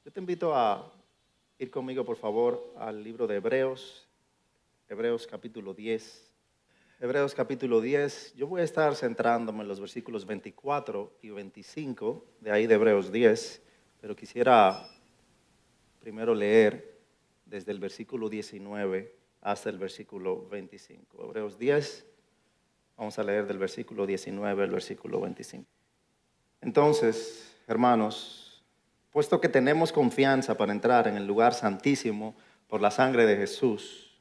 Yo te invito a ir conmigo, por favor, al libro de Hebreos, Hebreos capítulo 10. Hebreos capítulo 10, yo voy a estar centrándome en los versículos 24 y 25, de ahí de Hebreos 10, pero quisiera primero leer desde el versículo 19 hasta el versículo 25. Hebreos 10, vamos a leer del versículo 19 al versículo 25. Entonces, hermanos, puesto que tenemos confianza para entrar en el lugar santísimo por la sangre de Jesús,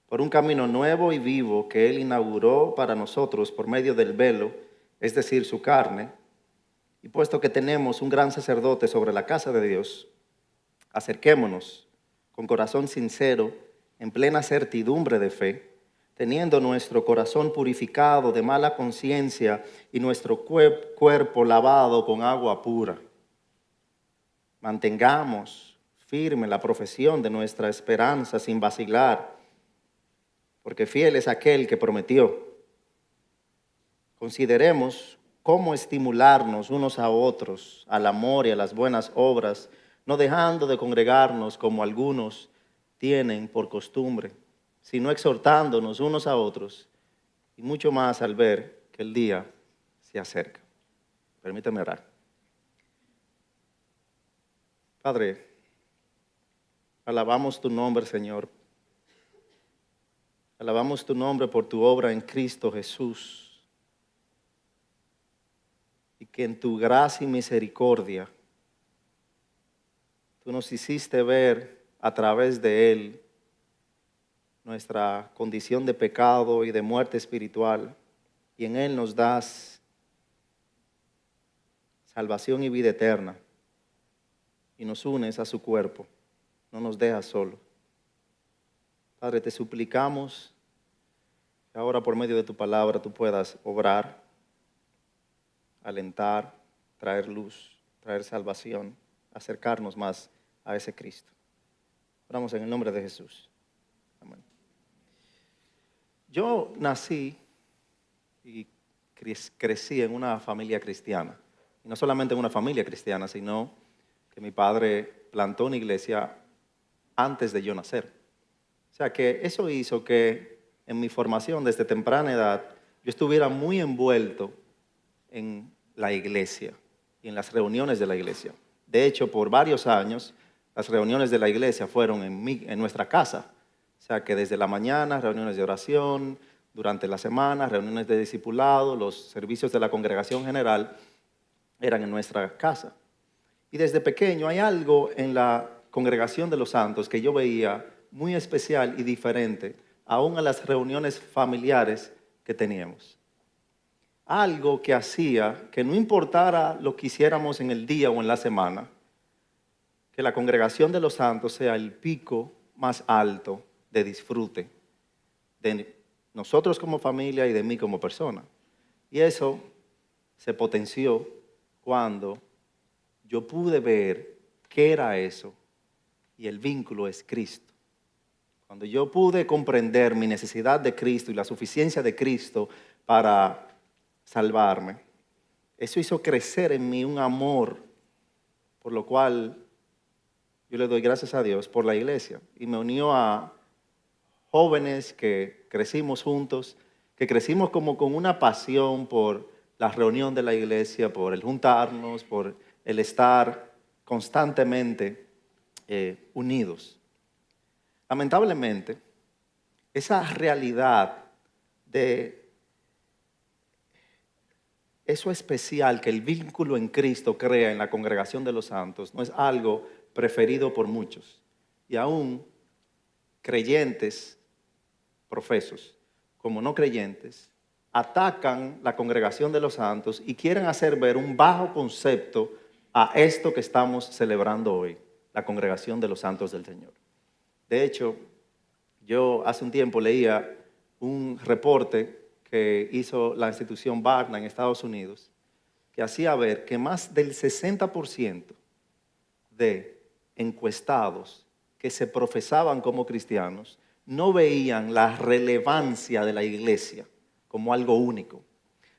por un camino nuevo y vivo que Él inauguró para nosotros por medio del velo, es decir, su carne, y puesto que tenemos un gran sacerdote sobre la casa de Dios, acerquémonos con corazón sincero, en plena certidumbre de fe, teniendo nuestro corazón purificado de mala conciencia y nuestro cuerpo lavado con agua pura. Mantengamos firme la profesión de nuestra esperanza sin vacilar, porque fiel es aquel que prometió. Consideremos cómo estimularnos unos a otros al amor y a las buenas obras, no dejando de congregarnos como algunos tienen por costumbre, sino exhortándonos unos a otros, y mucho más al ver que el día se acerca. Permíteme orar. Padre, alabamos tu nombre, Señor. Alabamos tu nombre por tu obra en Cristo Jesús. Y que en tu gracia y misericordia tú nos hiciste ver a través de Él nuestra condición de pecado y de muerte espiritual. Y en Él nos das salvación y vida eterna. Y nos unes a su cuerpo. No nos dejas solos. Padre, te suplicamos que ahora por medio de tu palabra tú puedas obrar, alentar, traer luz, traer salvación, acercarnos más a ese Cristo. Oramos en el nombre de Jesús. Amén. Yo nací y crecí en una familia cristiana. Y no solamente en una familia cristiana, sino que mi padre plantó una iglesia antes de yo nacer. O sea que eso hizo que en mi formación desde temprana edad yo estuviera muy envuelto en la iglesia y en las reuniones de la iglesia. De hecho, por varios años, las reuniones de la iglesia fueron en nuestra casa. O sea que desde la mañana, reuniones de oración, durante la semana, reuniones de discipulado, los servicios de la congregación general eran en nuestra casa. Y desde pequeño hay algo en la congregación de los santos que yo veía muy especial y diferente, aún a las reuniones familiares que teníamos. Algo que hacía que no importara lo que hiciéramos en el día o en la semana, que la congregación de los santos sea el pico más alto de disfrute de nosotros como familia y de mí como persona. Y eso se potenció cuando yo pude ver qué era eso y el vínculo es Cristo. Cuando yo pude comprender mi necesidad de Cristo y la suficiencia de Cristo para salvarme, eso hizo crecer en mí un amor, por lo cual yo le doy gracias a Dios por la iglesia. Y me unió a jóvenes que crecimos juntos, que crecimos como con una pasión por la reunión de la iglesia, por el juntarnos, por el estar constantemente unidos. Lamentablemente, esa realidad de eso especial que el vínculo en Cristo crea en la congregación de los santos no es algo preferido por muchos. Y aún creyentes, profesos, como no creyentes, atacan la congregación de los santos y quieren hacer ver un bajo concepto a esto que estamos celebrando hoy, la congregación de los santos del Señor. De hecho, yo hace un tiempo leía un reporte que hizo la institución Barna en Estados Unidos, que hacía ver que más del 60% de encuestados que se profesaban como cristianos no veían la relevancia de la iglesia como algo único.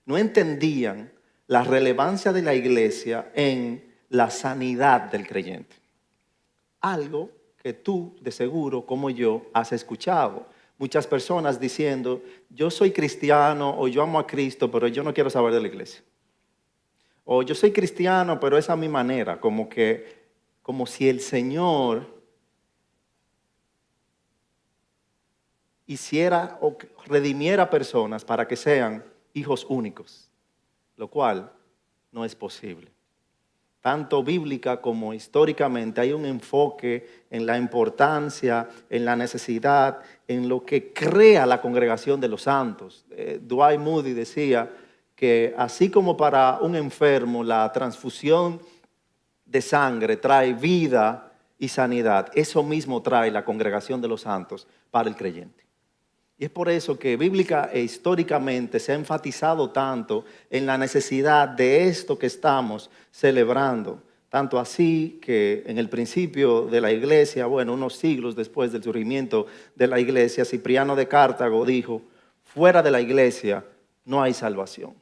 No entendían la relevancia de la iglesia en la sanidad del creyente. algo que tú, de seguro, como yo, has escuchado. Muchas personas diciendo, yo soy cristiano o yo amo a Cristo, pero yo no quiero saber de la iglesia. O yo soy cristiano, pero es a mi manera, como si el Señor hiciera o redimiera personas para que sean hijos únicos, lo cual no es posible. Tanto bíblica como históricamente hay un enfoque en la importancia, en la necesidad, en lo que crea la congregación de los santos. Dwight Moody decía que así como para un enfermo la transfusión de sangre trae vida y sanidad, eso mismo trae la congregación de los santos para el creyente. Y es por eso que bíblica e históricamente se ha enfatizado tanto en la necesidad de esto que estamos celebrando. Tanto así que en el principio de la iglesia, unos siglos después del surgimiento de la iglesia, Cipriano de Cartago dijo, fuera de la iglesia no hay salvación.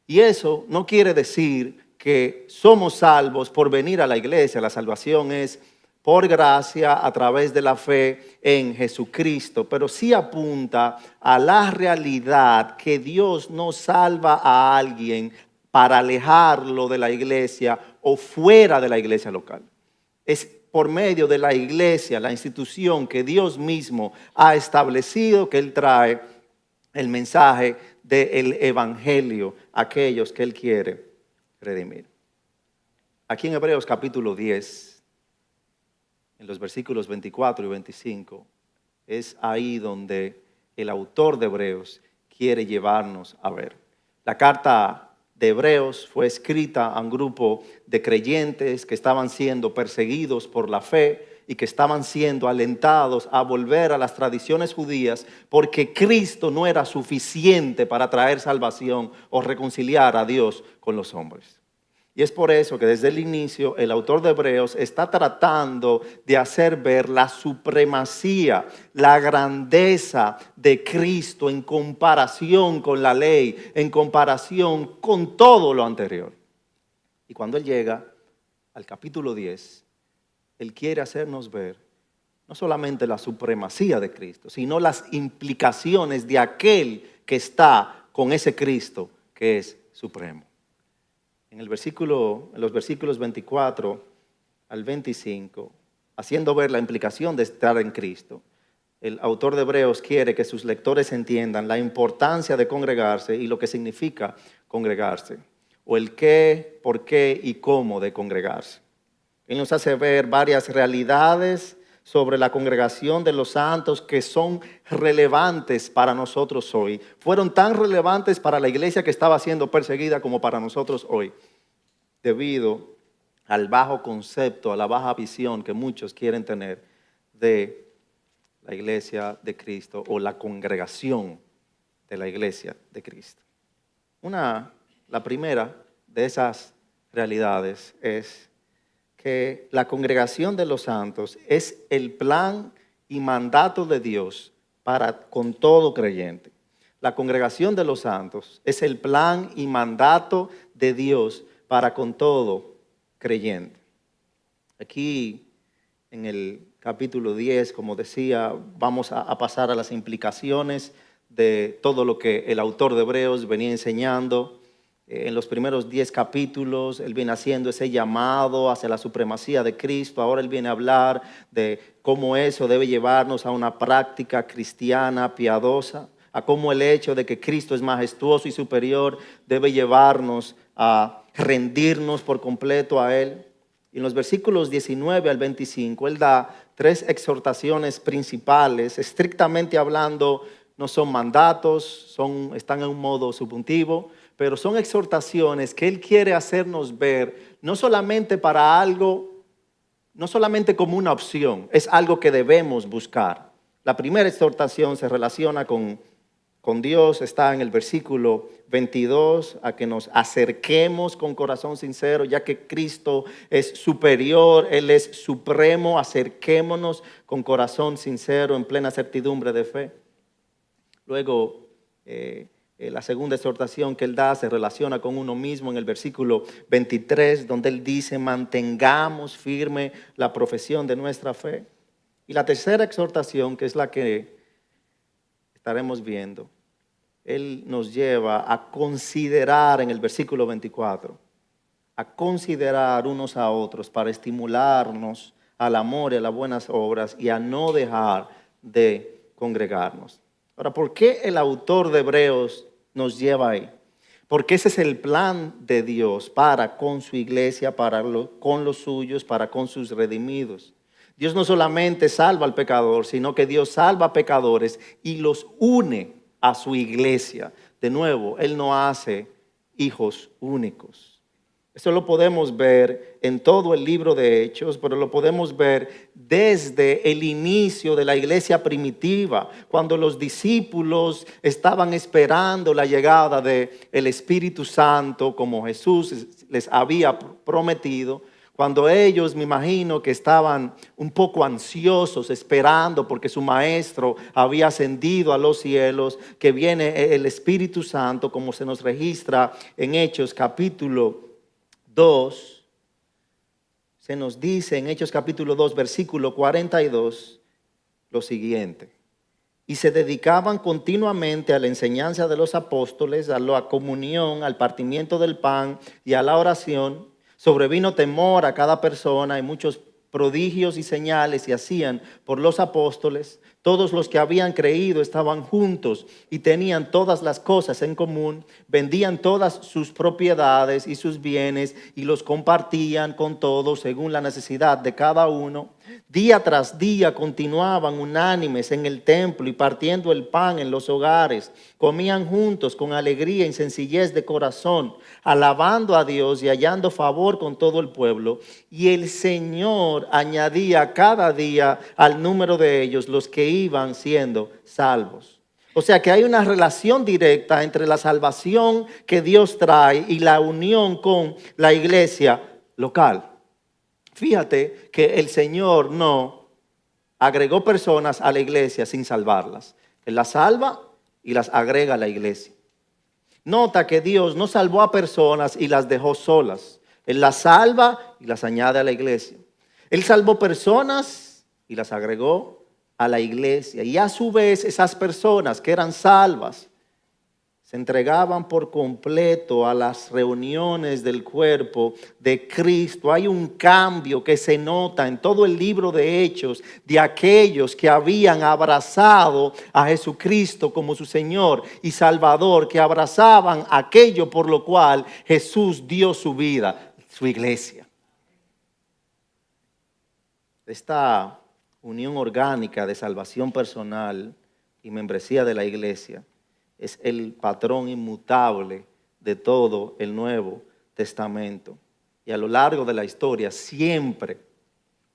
Y eso no quiere decir que somos salvos por venir a la iglesia. La salvación es por gracia a través de la fe en Jesucristo, pero sí apunta a la realidad que Dios no salva a alguien para alejarlo de la iglesia o fuera de la iglesia local. Es por medio de la iglesia, la institución que Dios mismo ha establecido, que Él trae el mensaje del evangelio a aquellos que Él quiere redimir. Aquí en Hebreos capítulo 10, en los versículos 24 y 25, es ahí donde el autor de Hebreos quiere llevarnos a ver. La carta de Hebreos fue escrita a un grupo de creyentes que estaban siendo perseguidos por la fe y que estaban siendo alentados a volver a las tradiciones judías porque Cristo no era suficiente para traer salvación o reconciliar a Dios con los hombres. Y es por eso que desde el inicio el autor de Hebreos está tratando de hacer ver la supremacía, la grandeza de Cristo en comparación con la ley, en comparación con todo lo anterior. Y cuando él llega al capítulo 10, él quiere hacernos ver no solamente la supremacía de Cristo, sino las implicaciones de aquel que está con ese Cristo que es supremo. En los versículos 24 al 25, haciendo ver la implicación de estar en Cristo, el autor de Hebreos quiere que sus lectores entiendan la importancia de congregarse y lo que significa congregarse, o el qué, por qué y cómo de congregarse. Él nos hace ver varias realidades sobre la congregación de los santos que son relevantes para nosotros hoy. Fueron tan relevantes para la iglesia que estaba siendo perseguida como para nosotros hoy, debido al bajo concepto, a la baja visión que muchos quieren tener de la iglesia de Cristo o la congregación de la iglesia de Cristo. La primera de esas realidades es que la congregación de los santos es el plan y mandato de Dios con todo creyente. La congregación de los santos es el plan y mandato de Dios para con todo creyente. Aquí en el capítulo 10, como decía, vamos a pasar a las implicaciones de todo lo que el autor de Hebreos venía enseñando. En los primeros 10 capítulos, él viene haciendo ese llamado hacia la supremacía de Cristo. Ahora él viene a hablar de cómo eso debe llevarnos a una práctica cristiana piadosa, a cómo el hecho de que Cristo es majestuoso y superior debe llevarnos a rendirnos por completo a Él. Y en los versículos 19 al 25, él da 3 exhortaciones principales. Estrictamente hablando, no son mandatos, están en un modo subjuntivo, pero son exhortaciones que él quiere hacernos ver, no solamente para algo, no solamente como una opción, es algo que debemos buscar. La primera exhortación se relaciona con Dios, está en el versículo 22, a que nos acerquemos con corazón sincero, ya que Cristo es superior, Él es supremo, acerquémonos con corazón sincero, en plena certidumbre de fe. Luego, La segunda exhortación que él da se relaciona con uno mismo en el versículo 23, donde él dice: mantengamos firme la profesión de nuestra fe. Y la tercera exhortación, que es la que estaremos viendo, él nos lleva a considerar en el versículo 24, a considerar unos a otros para estimularnos al amor y a las buenas obras y a no dejar de congregarnos. Ahora, ¿por qué el autor de Hebreos nos lleva ahí? Porque ese es el plan de Dios para con su iglesia, con los suyos, para con sus redimidos. Dios no solamente salva al pecador, sino que Dios salva a pecadores y los une a su iglesia. De nuevo, Él no hace hijos únicos. Eso lo podemos ver en todo el libro de Hechos, pero lo podemos ver desde el inicio de la iglesia primitiva, cuando los discípulos estaban esperando la llegada del Espíritu Santo, como Jesús les había prometido. Cuando ellos, me imagino que estaban un poco ansiosos, esperando porque su maestro había ascendido a los cielos, que viene el Espíritu Santo, como se nos registra en Hechos capítulo 2, se nos dice en Hechos capítulo 2, versículo 42, lo siguiente: y se dedicaban continuamente a la enseñanza de los apóstoles, a la comunión, al partimiento del pan y a la oración. Sobrevino temor a cada persona y muchos prodigios y señales se hacían por los apóstoles. Todos los que habían creído estaban juntos y tenían todas las cosas en común, vendían todas sus propiedades y sus bienes y los compartían con todos según la necesidad de cada uno. Día tras día continuaban unánimes en el templo y partiendo el pan en los hogares. Comían juntos con alegría y sencillez de corazón, alabando a Dios y hallando favor con todo el pueblo. Y el Señor añadía cada día al número de ellos los que iban siendo salvos. O sea que hay una relación directa entre la salvación que Dios trae y la unión con la iglesia local. Fíjate que el Señor no agregó personas a la iglesia sin salvarlas. Él las salva y las agrega a la iglesia. Nota que Dios no salvó a personas y las dejó solas. Él las salva y las añade a la iglesia. Él salvó personas y las agregó a la iglesia. Y a su vez esas personas que eran salvas se entregaban por completo a las reuniones del cuerpo de Cristo. Hay un cambio que se nota en todo el libro de Hechos de aquellos que habían abrazado a Jesucristo como su Señor y Salvador, que abrazaban aquello por lo cual Jesús dio su vida, su iglesia. Esta unión orgánica de salvación personal y membresía de la iglesia es el patrón inmutable de todo el Nuevo Testamento. Y a lo largo de la historia, siempre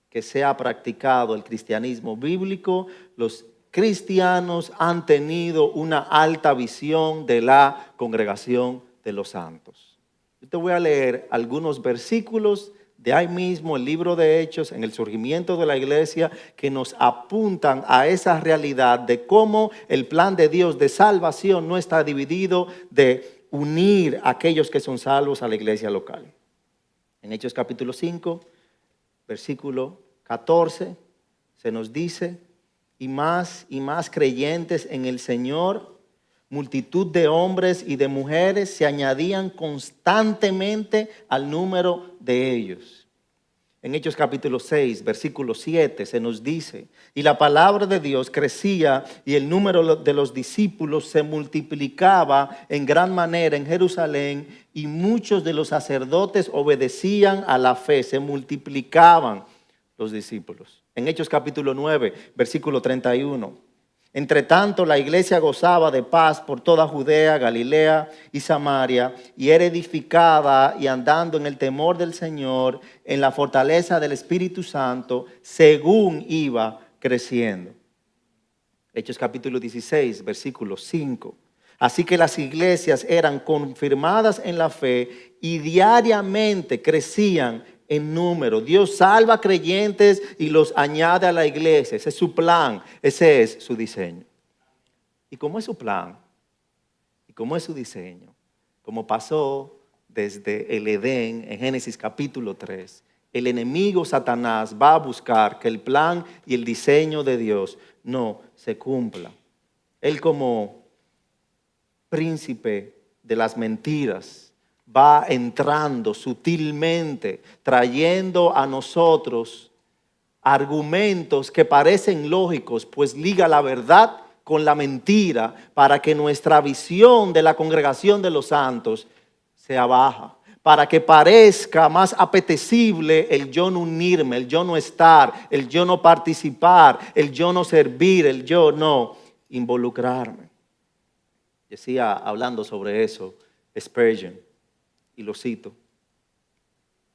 que se ha practicado el cristianismo bíblico, los cristianos han tenido una alta visión de la congregación de los santos. Yo te voy a leer algunos versículos de ahí mismo, el libro de Hechos, en el surgimiento de la iglesia, que nos apuntan a esa realidad de cómo el plan de Dios de salvación no está dividido de unir a aquellos que son salvos a la iglesia local. En Hechos capítulo 5, versículo 14, se nos dice: y más creyentes en el Señor, multitud de hombres y de mujeres se añadían constantemente al número de ellos. En Hechos capítulo 6, versículo 7 se nos dice: y la palabra de Dios crecía y el número de los discípulos se multiplicaba en gran manera en Jerusalén, y muchos de los sacerdotes obedecían a la fe. Se multiplicaban los discípulos. En Hechos capítulo 9, versículo 31. Entre tanto, la iglesia gozaba de paz por toda Judea, Galilea y Samaria, y era edificada y andando en el temor del Señor, en la fortaleza del Espíritu Santo, según iba creciendo. Hechos capítulo 16, versículo 5. Así que las iglesias eran confirmadas en la fe y diariamente crecían en número. Dios salva creyentes y los añade a la iglesia. Ese es su plan, ese es su diseño. ¿Y cómo es su plan? ¿Y como es su diseño, como pasó desde el Edén en Génesis capítulo 3, el enemigo Satanás va a buscar que el plan y el diseño de Dios no se cumpla. Él, como príncipe de las mentiras, va entrando sutilmente, trayendo a nosotros argumentos que parecen lógicos, pues liga la verdad con la mentira para que nuestra visión de la congregación de los santos sea baja, para que parezca más apetecible el yo no unirme, el yo no estar, el yo no participar, el yo no servir, el yo no involucrarme. Decía, hablando sobre eso, Spurgeon, y lo cito: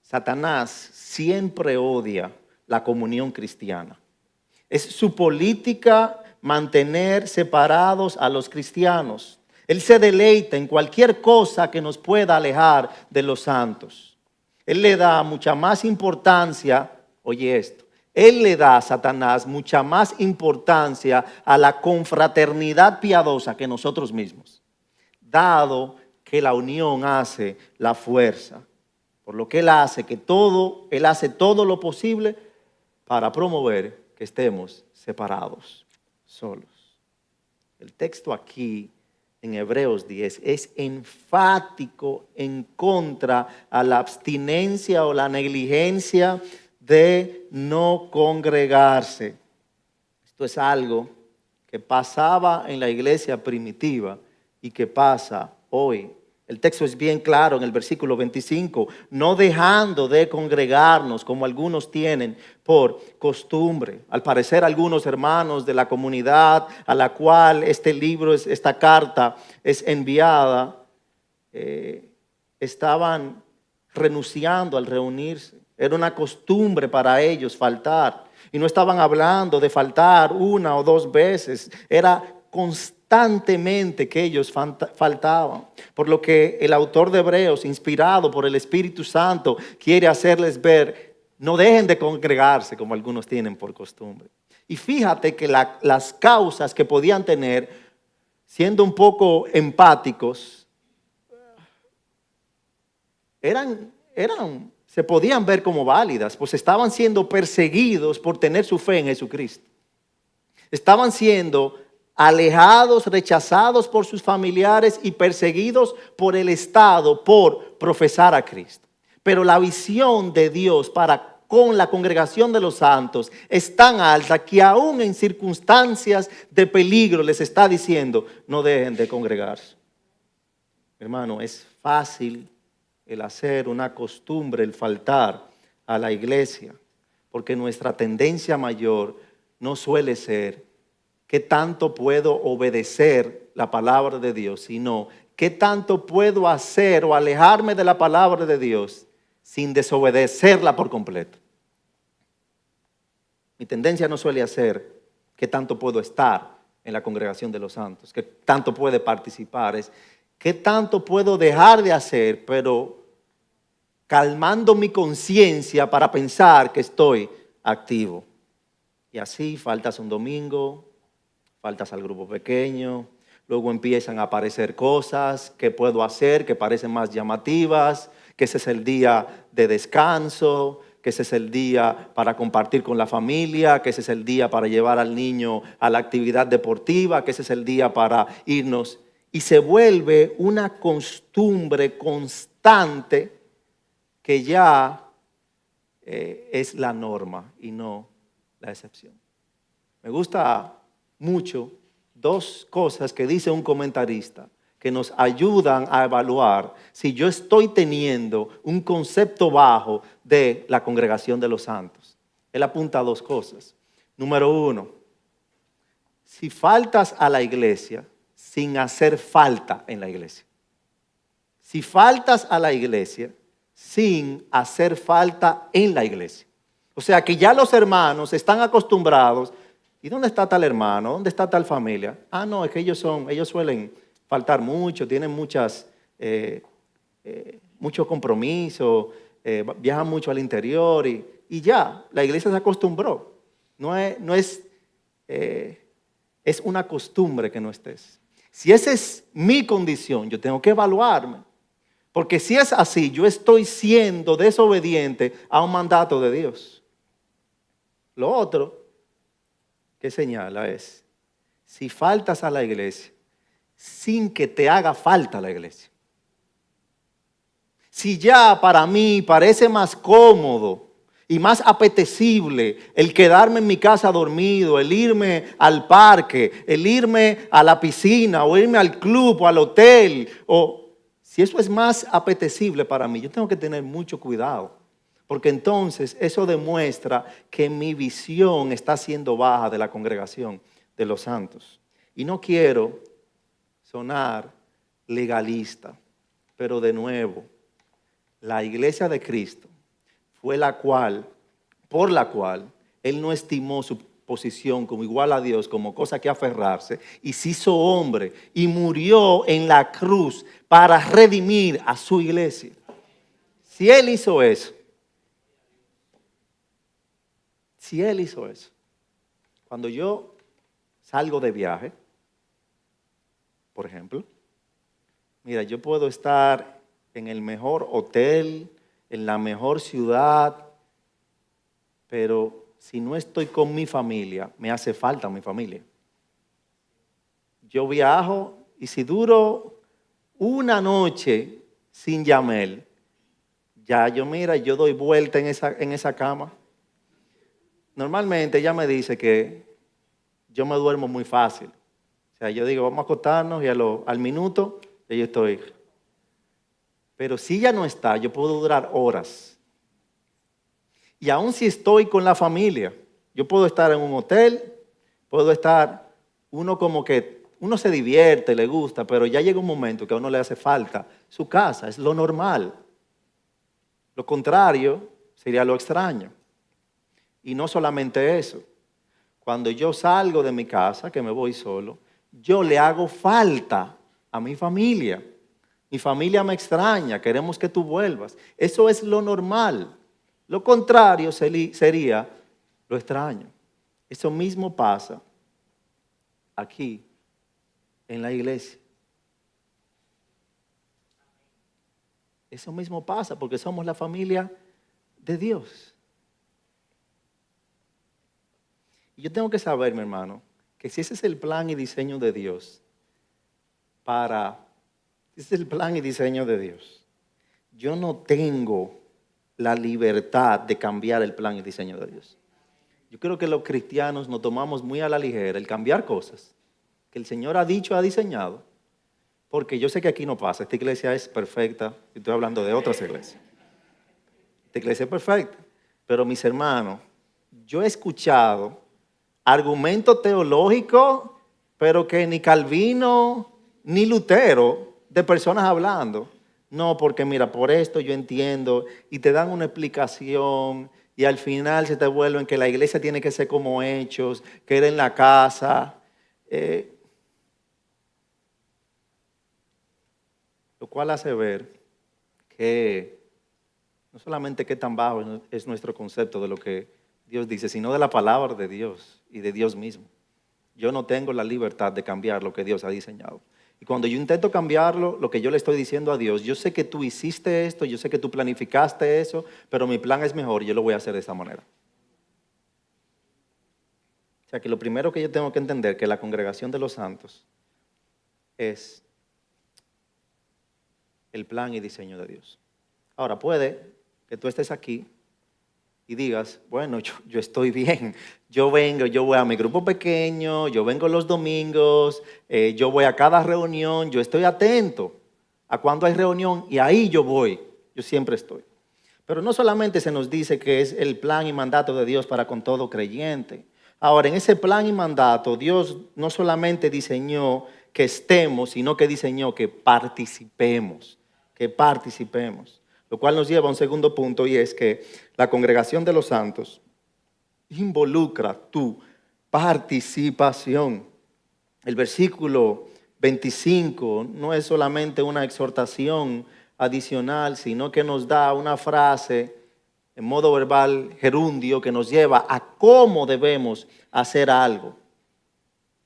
Satanás siempre odia la comunión cristiana. Es su política mantener separados a los cristianos. Él se deleita en cualquier cosa que nos pueda alejar de los santos. Él le da mucha más importancia, oye esto, él le da a Satanás mucha más importancia a la confraternidad piadosa que nosotros mismos, dado que la unión hace la fuerza. Por lo que él hace todo lo posible para promover que estemos separados, solos. El texto aquí en Hebreos 10 es enfático en contra a la abstinencia o la negligencia de no congregarse. Esto es algo que pasaba en la iglesia primitiva y que pasa hoy. El texto es bien claro en el versículo 25, no dejando de congregarnos como algunos tienen por costumbre. Al parecer, algunos hermanos de la comunidad a la cual esta carta es enviada, estaban renunciando al reunirse. Era una costumbre para ellos faltar. Y no estaban hablando de faltar una o dos veces, era constantemente que ellos faltaban. Por lo que el autor de Hebreos, inspirado por el Espíritu Santo, quiere hacerles ver: no dejen de congregarse como algunos tienen por costumbre. Y fíjate que las causas que podían tener, siendo un poco empáticos, se podían ver como válidas, pues estaban siendo perseguidos por tener su fe en Jesucristo. Estaban siendo alejados, rechazados por sus familiares y perseguidos por el Estado por profesar a Cristo. Pero la visión de Dios para con la congregación de los santos es tan alta que aún en circunstancias de peligro les está diciendo: no dejen de congregarse. Hermano, es fácil el hacer una costumbre, el faltar a la iglesia, porque nuestra tendencia mayor no suele ser qué tanto puedo obedecer la palabra de Dios, sino qué tanto puedo hacer o alejarme de la palabra de Dios sin desobedecerla por completo. Mi tendencia no suele ser qué tanto puedo estar en la congregación de los santos, qué tanto puede participar, es qué tanto puedo dejar de hacer, pero calmando mi conciencia para pensar que estoy activo. Y así faltas un domingo, faltas al grupo pequeño, luego empiezan a aparecer cosas que puedo hacer que parecen más llamativas, que ese es el día de descanso, que ese es el día para compartir con la familia, que ese es el día para llevar al niño a la actividad deportiva, que ese es el día para irnos. Y se vuelve una costumbre constante que ya es la norma y no la excepción. Me gusta mucho dos cosas que dice un comentarista que nos ayudan a evaluar si yo estoy teniendo un concepto bajo de la congregación de los santos. Él apunta a dos cosas. Número uno, si faltas a la iglesia sin hacer falta en la iglesia. Si faltas a la iglesia sin hacer falta en la iglesia. O sea que ya los hermanos están acostumbrados. ¿Y dónde está tal hermano? ¿Dónde está tal familia? Ah, no, es que ellos suelen faltar mucho, tienen mucho compromiso, viajan mucho al interior y ya, la iglesia se acostumbró. Es una costumbre que no estés. Si esa es mi condición, yo tengo que evaluarme. Porque si es así, yo estoy siendo desobediente a un mandato de Dios. Lo otro que señala es, si faltas a la iglesia, sin que te haga falta la iglesia. Si ya para mí parece más cómodo y más apetecible el quedarme en mi casa dormido, el irme al parque, el irme a la piscina o irme al club o al hotel, o si eso es más apetecible para mí, yo tengo que tener mucho cuidado, porque entonces eso demuestra que mi visión está siendo baja de la congregación de los santos. Y no quiero sonar legalista, pero de nuevo, la iglesia de Cristo fue por la cual Él no estimó su posición como igual a Dios, como cosa que aferrarse, y se hizo hombre y murió en la cruz para redimir a su iglesia. Si Él hizo eso, cuando yo salgo de viaje, por ejemplo, mira, yo puedo estar en el mejor hotel, en la mejor ciudad, pero si no estoy con mi familia, me hace falta mi familia. Yo viajo y si duro una noche sin Yamel, ya yo doy vuelta en esa cama. Normalmente ella me dice que yo me duermo muy fácil. O sea, yo digo, vamos a acostarnos y al minuto yo estoy. Pero si ella no está, yo puedo durar horas. Y aún si estoy con la familia, yo puedo estar en un hotel, uno se divierte, le gusta, pero ya llega un momento que a uno le hace falta su casa, es lo normal. Lo contrario sería lo extraño. Y no solamente eso, cuando yo salgo de mi casa, que me voy solo, yo le hago falta a mi familia. Mi familia me extraña, queremos que tú vuelvas. Eso es lo normal. Lo contrario sería lo extraño. Eso mismo pasa aquí en la iglesia. Eso mismo pasa porque somos la familia de Dios. Y yo tengo que saber, mi hermano, que si ese es el plan y diseño de Dios yo no tengo la libertad de cambiar el plan y diseño de Dios. Yo creo que los cristianos nos tomamos muy a la ligera el cambiar cosas que el Señor ha dicho, ha diseñado, porque yo sé que aquí no pasa. Esta iglesia es perfecta, estoy hablando de otras iglesias. Esta iglesia es perfecta, pero mis hermanos, yo he escuchado argumentos teológicos, pero que ni Calvino ni Lutero, de personas hablando. No, porque mira, por esto yo entiendo, y te dan una explicación, y al final se te vuelven que la iglesia tiene que ser como Hechos, que era en la casa. Lo cual hace ver que no solamente qué tan bajo es nuestro concepto de lo que Dios dice, sino de la palabra de Dios y de Dios mismo. Yo no tengo la libertad de cambiar lo que Dios ha diseñado. Y cuando yo intento cambiarlo, lo que yo le estoy diciendo a Dios, yo sé que tú hiciste esto, yo sé que tú planificaste eso, pero mi plan es mejor y yo lo voy a hacer de esta manera. O sea que lo primero que yo tengo que entender que la congregación de los santos es el plan y diseño de Dios. Ahora, puede que tú estés aquí y digas, bueno, yo estoy bien, yo voy a mi grupo pequeño, yo vengo los domingos, yo voy a cada reunión, yo estoy atento a cuando hay reunión y ahí yo voy, yo siempre estoy. Pero no solamente se nos dice que es el plan y mandato de Dios para con todo creyente. Ahora, en ese plan y mandato, Dios no solamente diseñó que estemos, sino que diseñó que participemos. Lo cual nos lleva a un segundo punto, y es que la congregación de los santos involucra tu participación. El versículo 25 no es solamente una exhortación adicional, sino que nos da una frase en modo verbal gerundio que nos lleva a cómo debemos hacer algo.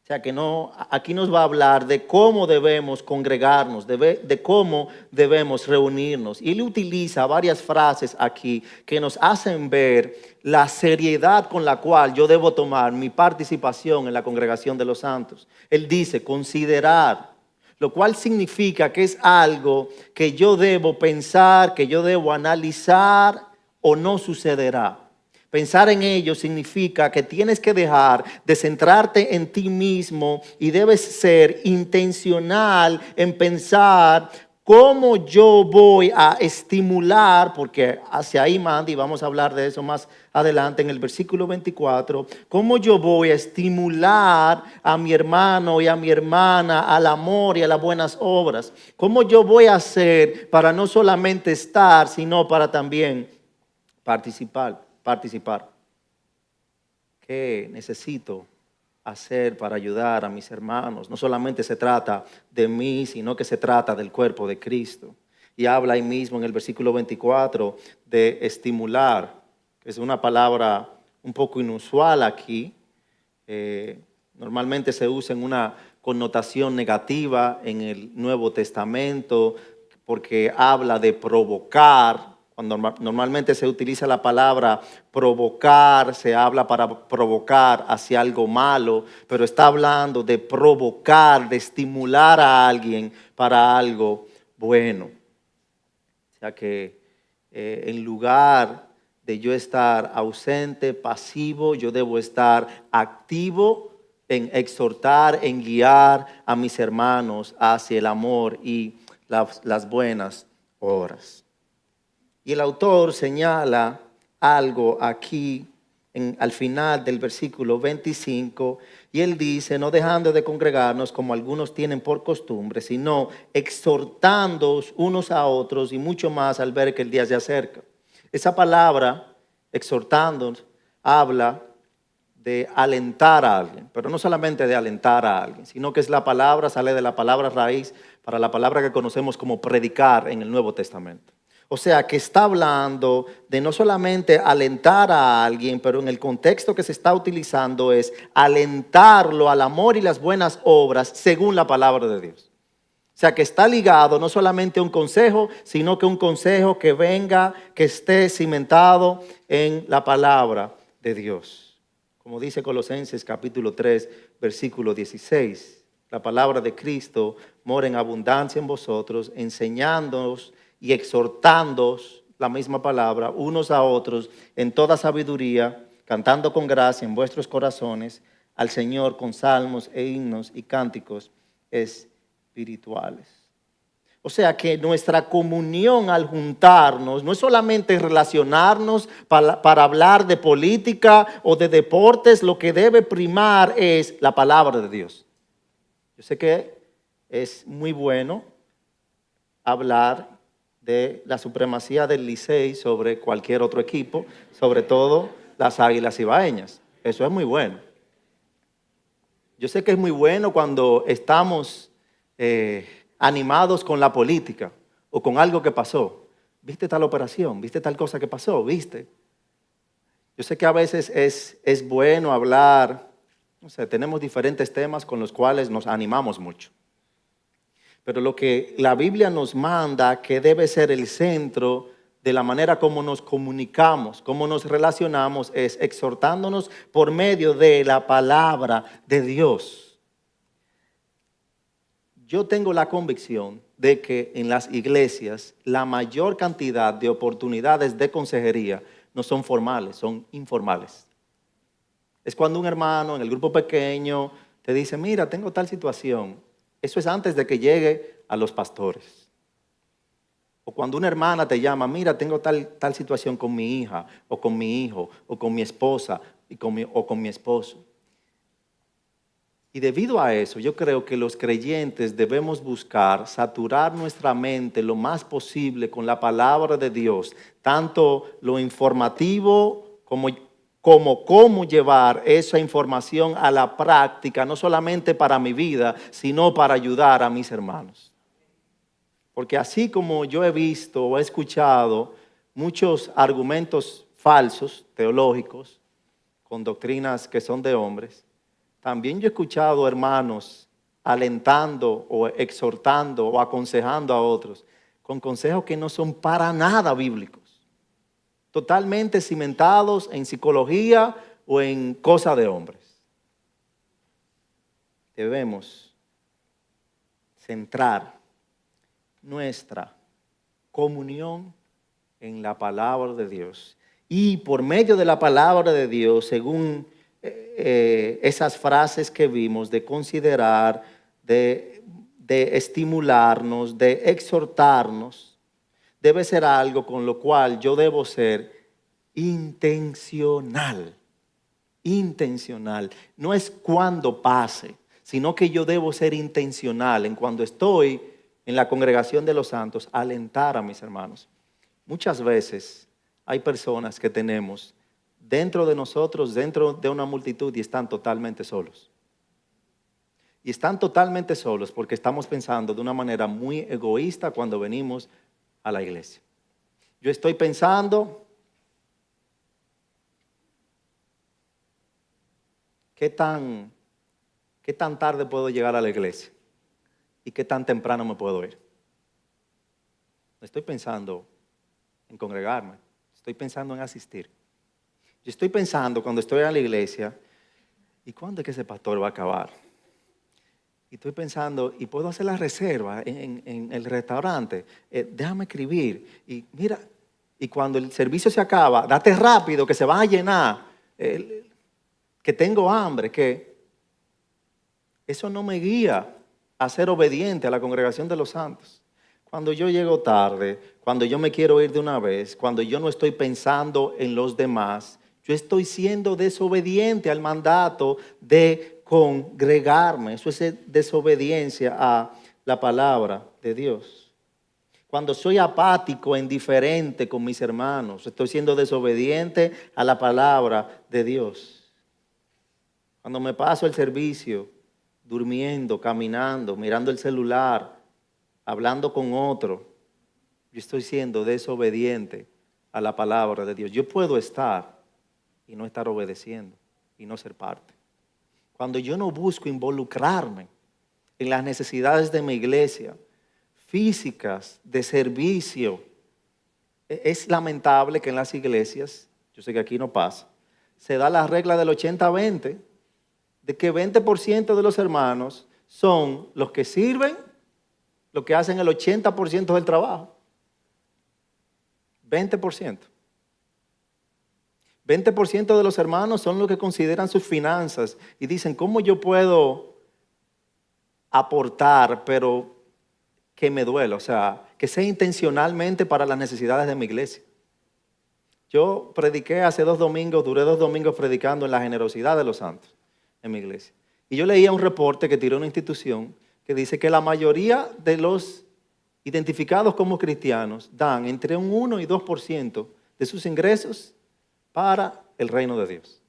O sea que no, aquí nos va a hablar de cómo debemos congregarnos, de cómo debemos reunirnos. Y él utiliza varias frases aquí que nos hacen ver la seriedad con la cual yo debo tomar mi participación en la congregación de los santos. Él dice, considerar, lo cual significa que es algo que yo debo pensar, que yo debo analizar o no sucederá. Pensar en ello significa que tienes que dejar de centrarte en ti mismo y debes ser intencional en pensar cómo yo voy a estimular, porque hacia ahí manda, y vamos a hablar de eso más adelante en el versículo 24, cómo yo voy a estimular a mi hermano y a mi hermana al amor y a las buenas obras. Cómo yo voy a hacer para no solamente estar, sino para también participar. ¿Qué necesito hacer para ayudar a mis hermanos? No solamente se trata de mí, sino que se trata del cuerpo de Cristo. Y habla ahí mismo en el versículo 24 de estimular, que es una palabra un poco inusual aquí. Normalmente se usa en una connotación negativa en el Nuevo Testamento porque habla de provocar. Cuando normalmente se utiliza la palabra provocar, se habla para provocar hacia algo malo, pero está hablando de provocar, de estimular a alguien para algo bueno. O sea que en lugar de yo estar ausente, pasivo, yo debo estar activo en exhortar, en guiar a mis hermanos hacia el amor y las buenas obras. Y el autor señala algo aquí al final del versículo 25, y él dice, no dejando de congregarnos como algunos tienen por costumbre, sino exhortándoos unos a otros y mucho más al ver que el día se acerca. Esa palabra, exhortándonos, habla de alentar a alguien, pero no solamente de alentar a alguien, sino que es la palabra, sale de la palabra raíz para la palabra que conocemos como predicar en el Nuevo Testamento. O sea, que está hablando de no solamente alentar a alguien, pero en el contexto que se está utilizando es alentarlo al amor y las buenas obras según la palabra de Dios. O sea, que está ligado no solamente a un consejo, sino que un consejo que venga, que esté cimentado en la palabra de Dios. Como dice Colosenses capítulo 3, versículo 16, la palabra de Cristo mora en abundancia en vosotros, enseñándonos y exhortándoos, la misma palabra, unos a otros en toda sabiduría, cantando con gracia en vuestros corazones al Señor con salmos e himnos y cánticos espirituales. O sea que nuestra comunión al juntarnos no es solamente relacionarnos para hablar de política o de deportes, lo que debe primar es la palabra de Dios. Yo sé que es muy bueno hablar de la supremacía del Licey sobre cualquier otro equipo, sobre todo las Águilas Ibaeñas. Eso es muy bueno. Yo sé que es muy bueno cuando estamos animados con la política o con algo que pasó. ¿Viste tal operación? ¿Viste tal cosa que pasó? ¿Viste? Yo sé que a veces es bueno hablar, no sé, tenemos diferentes temas con los cuales nos animamos mucho. Pero lo que la Biblia nos manda que debe ser el centro de la manera como nos comunicamos, cómo nos relacionamos, es exhortándonos por medio de la palabra de Dios. Yo tengo la convicción de que en las iglesias la mayor cantidad de oportunidades de consejería no son formales, son informales. Es cuando un hermano en el grupo pequeño te dice, mira, tengo tal situación. Eso es antes de que llegue a los pastores. O cuando una hermana te llama, mira, tengo tal situación con mi hija, o con mi hijo, o con mi esposa, o con mi esposo. Y debido a eso, yo creo que los creyentes debemos buscar saturar nuestra mente lo más posible con la palabra de Dios, tanto lo informativo como cómo llevar esa información a la práctica, no solamente para mi vida, sino para ayudar a mis hermanos. Porque así como yo he visto o he escuchado muchos argumentos falsos, teológicos, con doctrinas que son de hombres, también yo he escuchado hermanos alentando o exhortando o aconsejando a otros con consejos que no son para nada bíblicos, totalmente cimentados en psicología o en cosas de hombres. Debemos centrar nuestra comunión en la palabra de Dios. Y por medio de la palabra de Dios, según esas frases que vimos, de considerar, de estimularnos, de exhortarnos, debe ser algo con lo cual yo debo ser intencional. Intencional. No es cuando pase, sino que yo debo ser intencional en cuando estoy en la congregación de los santos, alentar a mis hermanos. Muchas veces hay personas que tenemos dentro de nosotros, dentro de una multitud, y están totalmente solos. Y están totalmente solos porque estamos pensando de una manera muy egoísta cuando venimos a la iglesia. Yo estoy pensando, ¿qué tan tarde puedo llegar a la iglesia? ¿Y qué tan temprano me puedo ir? No estoy pensando en congregarme, estoy pensando en asistir. Yo estoy pensando cuando estoy en la iglesia, ¿y cuándo es que ese pastor va a acabar? Y estoy pensando, ¿y puedo hacer la reserva en el restaurante? Déjame escribir. Y mira, y cuando el servicio se acaba, date rápido que se va a llenar, que tengo hambre, que eso no me guía a ser obediente a la congregación de los santos. Cuando yo llego tarde, cuando yo me quiero ir de una vez, cuando yo no estoy pensando en los demás, yo estoy siendo desobediente al mandato de congregarme. Eso es desobediencia a la palabra de Dios. Cuando soy apático, indiferente con mis hermanos, estoy siendo desobediente a la palabra de Dios. Cuando me paso el servicio durmiendo, caminando, mirando el celular, hablando con otro, yo estoy siendo desobediente a la palabra de Dios. Yo puedo estar y no estar obedeciendo y no ser parte. Cuando yo no busco involucrarme en las necesidades de mi iglesia, físicas, de servicio, es lamentable que en las iglesias, yo sé que aquí no pasa, se da la regla del 80-20, de que 20% de los hermanos son los que sirven, los que hacen el 80% del trabajo. 20%. 20% de los hermanos son los que consideran sus finanzas y dicen, ¿cómo yo puedo aportar, pero que me duela? O sea, que sea intencionalmente para las necesidades de mi iglesia. Yo prediqué hace 2 domingos, duré 2 domingos predicando en la generosidad de los santos en mi iglesia. Y yo leía un reporte que tiró una institución que dice que la mayoría de los identificados como cristianos dan entre un 1 y 2% de sus ingresos para el reino de Dios,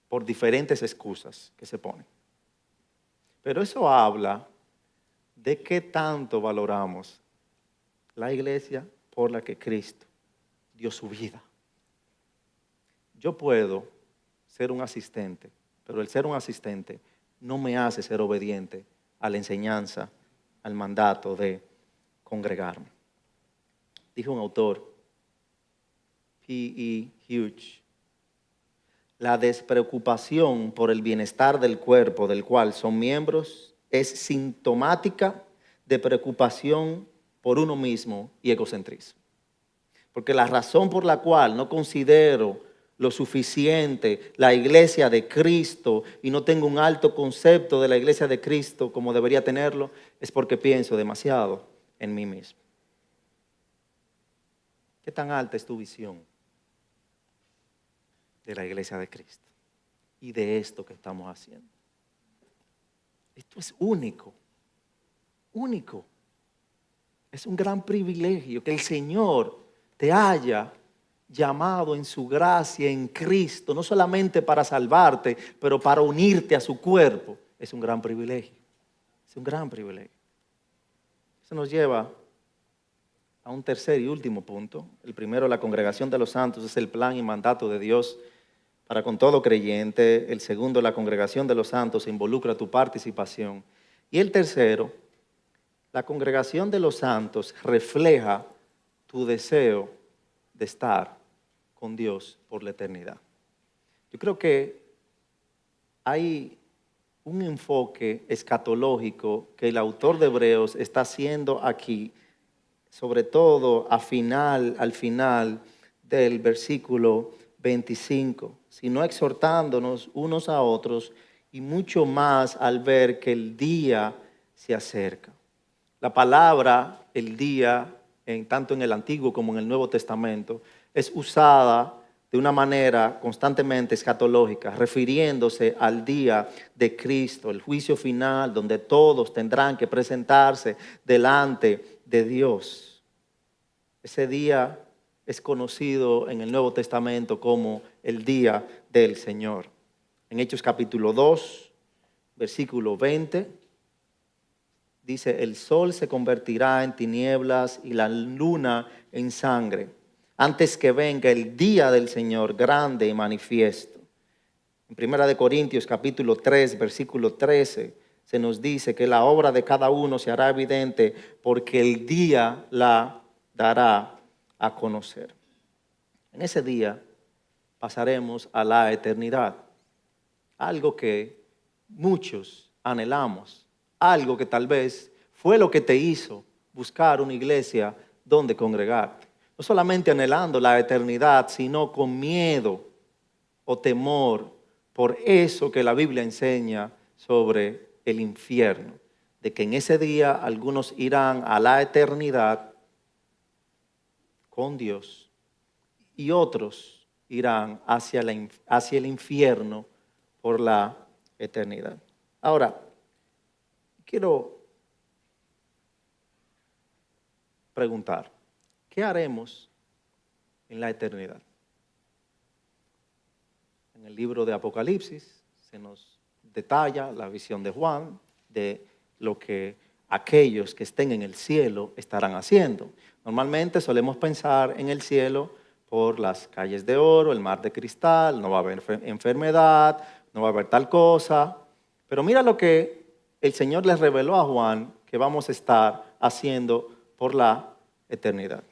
por diferentes excusas que se ponen. Pero eso habla de qué tanto valoramos la iglesia por la que Cristo dio su vida. Yo puedo ser un asistente, pero el ser un asistente no me hace ser obediente a la enseñanza, al mandato de congregarme. Dijo un autor, P.E. Hughes, la despreocupación por el bienestar del cuerpo del cual son miembros es sintomática de preocupación por uno mismo y egocentrismo. Porque la razón por la cual no considero lo suficiente la iglesia de Cristo y no tengo un alto concepto de la iglesia de Cristo como debería tenerlo, es porque pienso demasiado en mí mismo. ¿Qué tan alta es tu visión de la iglesia de Cristo y de esto que estamos haciendo? Esto es único, único. Es un gran privilegio que el Señor te haya llamado en su gracia en Cristo, no solamente para salvarte, pero para unirte a su cuerpo. Es un gran privilegio. Es un gran privilegio. Eso nos lleva a un tercer y último punto. El primero, la congregación de los santos, es el plan y mandato de Dios para con todo creyente. El segundo, la congregación de los santos, involucra tu participación. Y el tercero, la congregación de los santos refleja tu deseo de estar con Dios por la eternidad. Yo creo que hay un enfoque escatológico que el autor de Hebreos está haciendo aquí, sobre todo al final del versículo 25, sino exhortándonos unos a otros y mucho más al ver que el día se acerca. La palabra, el día, tanto en el Antiguo como en el Nuevo Testamento, es usada de una manera constantemente escatológica, refiriéndose al día de Cristo, el juicio final, donde todos tendrán que presentarse delante de Dios. Ese día es conocido en el Nuevo Testamento como el día del Señor. En Hechos capítulo 2, versículo 20, dice: el sol se convertirá en tinieblas y la luna en sangre, antes que venga el día del Señor grande y manifiesto. En 1 Corintios capítulo 3, versículo 13, se nos dice que la obra de cada uno se hará evidente porque el día la dará a conocer. En ese día pasaremos a la eternidad, algo que muchos anhelamos, algo que tal vez fue lo que te hizo buscar una iglesia donde congregarte. No solamente anhelando la eternidad, sino con miedo o temor por eso que la Biblia enseña sobre el infierno, de que en ese día algunos irán a la eternidad con Dios y otros irán hacia el infierno por la eternidad. Ahora, quiero preguntar, ¿qué haremos en la eternidad? En el libro de Apocalipsis se nos detalla la visión de Juan de lo que aquellos que estén en el cielo estarán haciendo. Normalmente solemos pensar en el cielo por las calles de oro, el mar de cristal, no va a haber enfermedad, no va a haber tal cosa. Pero mira lo que el Señor les reveló a Juan que vamos a estar haciendo por la eternidad.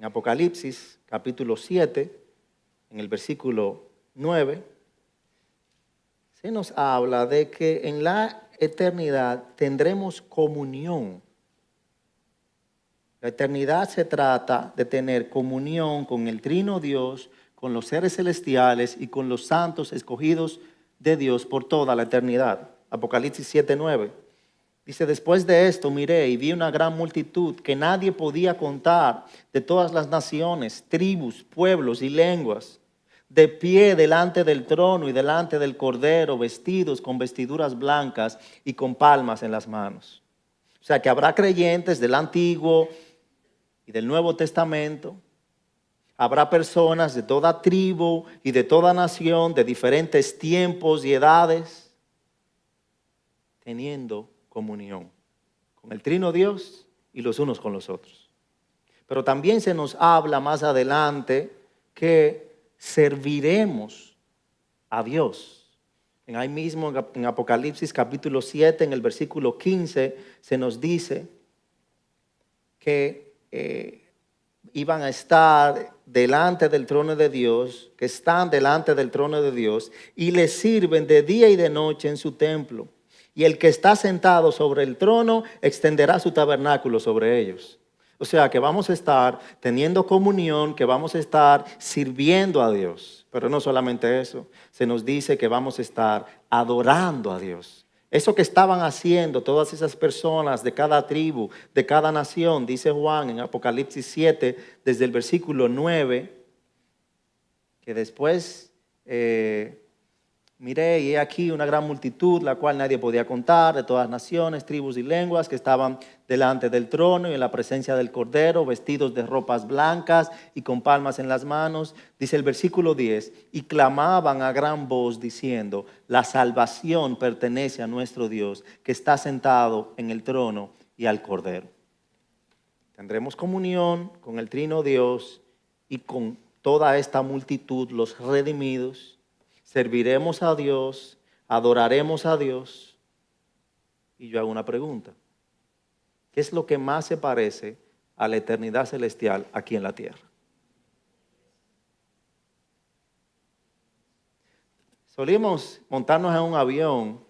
En Apocalipsis capítulo 7, en el versículo 9, se nos habla de que en la eternidad tendremos comunión. La eternidad se trata de tener comunión con el Trino Dios, con los seres celestiales y con los santos escogidos de Dios por toda la eternidad. Apocalipsis 7:9. Dice: después de esto miré y vi una gran multitud que nadie podía contar, de todas las naciones, tribus, pueblos y lenguas, de pie delante del trono y delante del Cordero, vestidos con vestiduras blancas y con palmas en las manos. O sea que habrá creyentes del Antiguo y del Nuevo Testamento. Habrá personas de toda tribu y de toda nación, de diferentes tiempos y edades, teniendo comunión con el Trino Dios y los unos con los otros. Pero también se nos habla más adelante que serviremos a Dios. Ahí mismo en Apocalipsis capítulo 7, en el versículo 15, se nos dice que iban a estar delante del trono de Dios, que están delante del trono de Dios y le sirven de día y de noche en su templo. Y el que está sentado sobre el trono extenderá su tabernáculo sobre ellos. O sea que vamos a estar teniendo comunión, que vamos a estar sirviendo a Dios. Pero no solamente eso, se nos dice que vamos a estar adorando a Dios. Eso que estaban haciendo todas esas personas de cada tribu, de cada nación, dice Juan en Apocalipsis 7, desde el versículo 9, que después miré y he aquí una gran multitud, la cual nadie podía contar, de todas naciones, tribus y lenguas, que estaban delante del trono y en la presencia del Cordero, vestidos de ropas blancas y con palmas en las manos. Dice el versículo 10, y clamaban a gran voz diciendo: la salvación pertenece a nuestro Dios, que está sentado en el trono y al Cordero. Tendremos comunión con el Trino Dios y con toda esta multitud, los redimidos, serviremos a Dios, adoraremos a Dios. Y yo hago una pregunta. ¿Qué es lo que más se parece a la eternidad celestial aquí en la tierra? Solíamos montarnos en un avión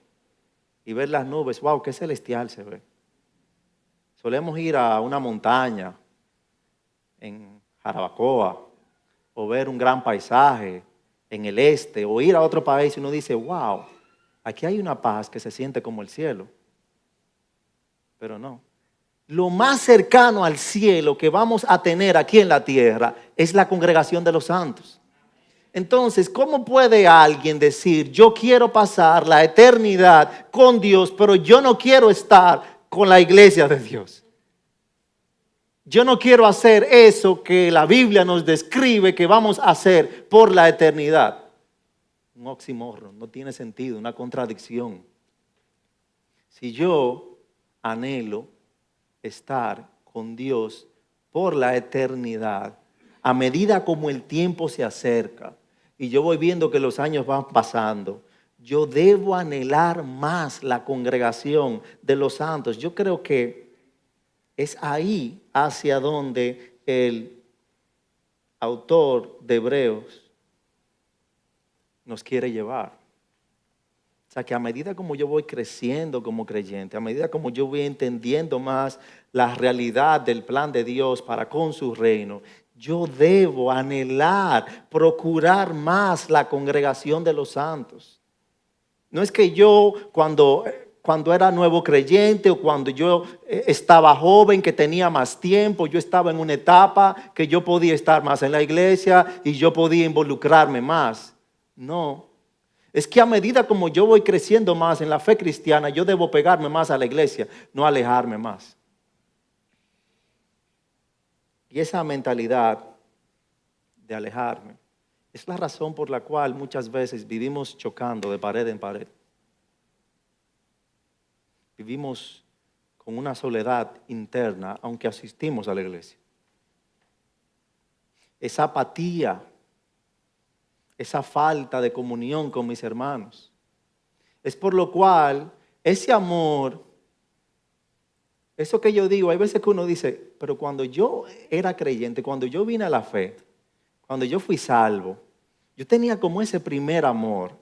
y ver las nubes. ¡Wow! ¡Qué celestial se ve! Solemos ir a una montaña en Jarabacoa o ver un gran paisaje en el este o ir a otro país y uno dice, wow, aquí hay una paz que se siente como el cielo. Pero no. Lo más cercano al cielo que vamos a tener aquí en la tierra es la congregación de los santos. Entonces, ¿cómo puede alguien decir, yo quiero pasar la eternidad con Dios, pero yo no quiero estar con la iglesia de Dios? Yo no quiero hacer eso que la Biblia nos describe que vamos a hacer por la eternidad. Un oxímoron, no tiene sentido, una contradicción. Si yo anhelo estar con Dios por la eternidad, a medida como el tiempo se acerca y yo voy viendo que los años van pasando, yo debo anhelar más la congregación de los santos. Yo creo que es ahí hacia donde el autor de Hebreos nos quiere llevar. O sea, que a medida como yo voy creciendo como creyente, a medida como yo voy entendiendo más la realidad del plan de Dios para con su reino, yo debo anhelar, procurar más la congregación de los santos. No es que yo cuando era nuevo creyente o cuando yo estaba joven, que tenía más tiempo, yo estaba en una etapa que yo podía estar más en la iglesia y yo podía involucrarme más. No. Es que a medida como yo voy creciendo más en la fe cristiana, yo debo pegarme más a la iglesia, no alejarme más. Y esa mentalidad de alejarme es la razón por la cual muchas veces vivimos chocando de pared en pared. Vivimos con una soledad interna, aunque asistimos a la iglesia. Esa apatía, esa falta de comunión con mis hermanos. Es por lo cual ese amor, eso que yo digo, hay veces que uno dice, pero cuando yo era creyente, cuando yo vine a la fe, cuando yo fui salvo, yo tenía como ese primer amor.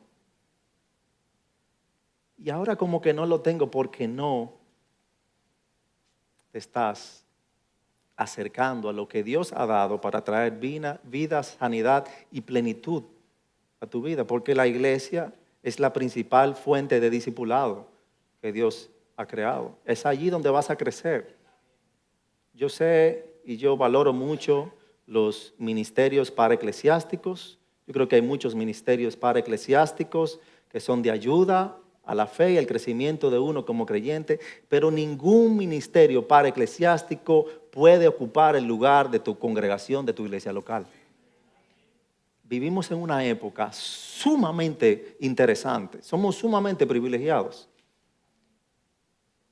Y ahora como que no lo tengo porque no te estás acercando a lo que Dios ha dado para traer vida, sanidad y plenitud a tu vida. Porque la iglesia es la principal fuente de discipulado que Dios ha creado. Es allí donde vas a crecer. Yo sé y yo valoro mucho los ministerios paraeclesiásticos. Yo creo que hay muchos ministerios paraeclesiásticos que son de ayuda a la fe y al crecimiento de uno como creyente, pero ningún ministerio paraeclesiástico puede ocupar el lugar de tu congregación, de tu iglesia local. Vivimos en una época sumamente interesante, somos sumamente privilegiados.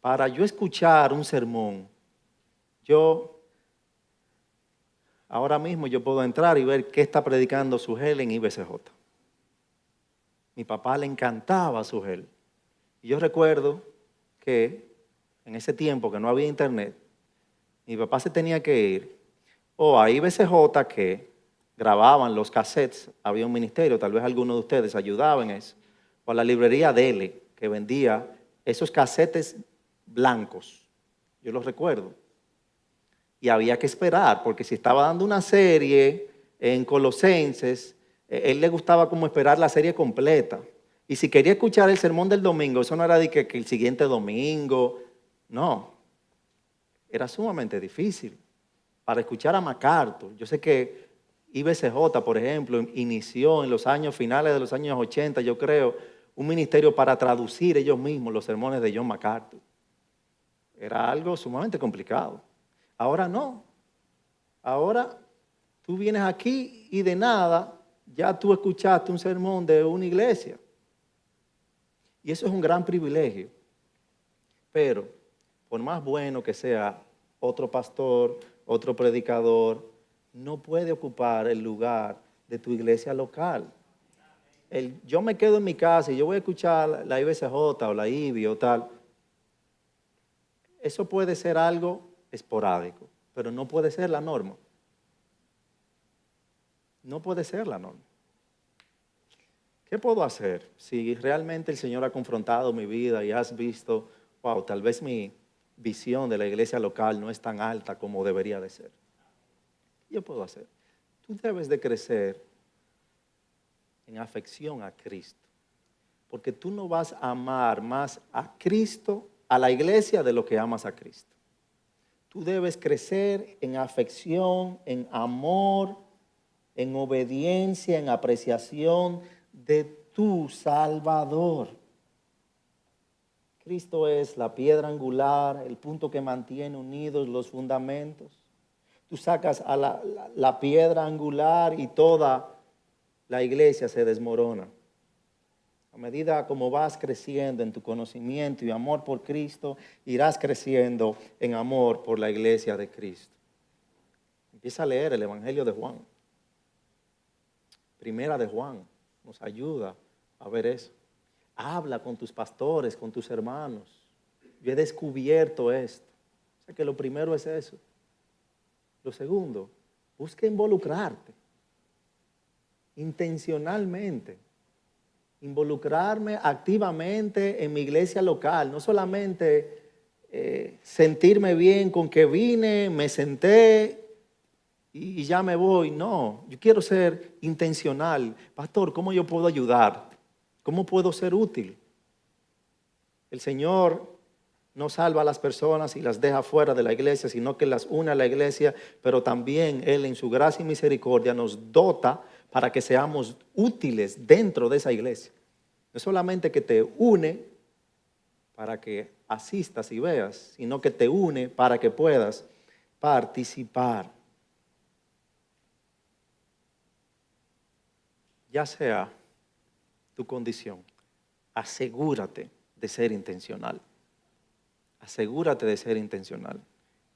Para yo escuchar un sermón, ahora mismo yo puedo entrar y ver qué está predicando Sugel en IBCJ. Mi papá le encantaba Sugel. Y yo recuerdo que en ese tiempo que no había internet, mi papá se tenía que ir o a IBCJ que grababan los cassettes, había un ministerio, tal vez alguno de ustedes ayudaba en eso, o a la librería Dele que vendía esos cassettes blancos, yo los recuerdo. Y había que esperar, porque si estaba dando una serie en Colosenses, él le gustaba como esperar la serie completa. Y si quería escuchar el sermón del domingo, eso no era de que el siguiente domingo, no. Era sumamente difícil. Para escuchar a MacArthur, yo sé que IBCJ, por ejemplo, inició en los años finales de los años 80, yo creo, un ministerio para traducir ellos mismos los sermones de John MacArthur. Era algo sumamente complicado. Ahora no. Ahora tú vienes aquí y de nada ya tú escuchaste un sermón de una iglesia. Y eso es un gran privilegio. Pero por más bueno que sea otro pastor, otro predicador, no puede ocupar el lugar de tu iglesia local. yo me quedo en mi casa y yo voy a escuchar la IBCJ o la IBI o tal, eso puede ser algo esporádico, pero no puede ser la norma. No puede ser la norma. ¿Qué puedo hacer si realmente el Señor ha confrontado mi vida y has visto, wow, tal vez mi visión de la iglesia local no es tan alta como debería de ser? ¿Qué yo puedo hacer? Tú debes de crecer en afección a Cristo, porque tú no vas a amar más a Cristo, a la iglesia, de lo que amas a Cristo. Tú debes crecer en afección, en amor, en obediencia, en apreciación de tu Salvador. Cristo es la piedra angular, el punto que mantiene unidos los fundamentos. Tú sacas a la piedra angular y toda la iglesia se desmorona. A medida como vas creciendo en tu conocimiento y amor por Cristo, irás creciendo en amor por la iglesia de Cristo. Empieza a leer el Evangelio de Juan. Primera de Juan nos ayuda a ver eso. Habla con tus pastores, con tus hermanos. Yo he descubierto esto. O sea que lo primero es eso. Lo segundo, busca involucrarte intencionalmente. Involucrarme activamente en mi iglesia local. No solamente sentirme bien con que vine, me senté y ya me voy. No, yo quiero ser intencional. Pastor, ¿cómo yo puedo ayudar? ¿Cómo puedo ser útil? El Señor no salva a las personas y las deja fuera de la iglesia, sino que las une a la iglesia, pero también Él en su gracia y misericordia nos dota para que seamos útiles dentro de esa iglesia. No solamente que te une para que asistas y veas, sino que te une para que puedas participar. Ya sea tu condición, asegúrate de ser intencional. Asegúrate de ser intencional.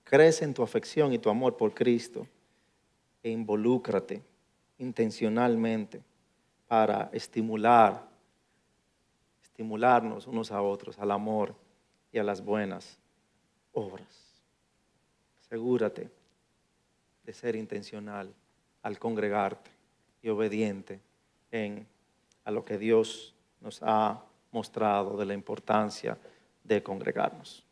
Crece en tu afección y tu amor por Cristo e involúcrate intencionalmente para estimularnos unos a otros al amor y a las buenas obras. Asegúrate de ser intencional al congregarte y obediente a lo que Dios nos ha mostrado de la importancia de congregarnos.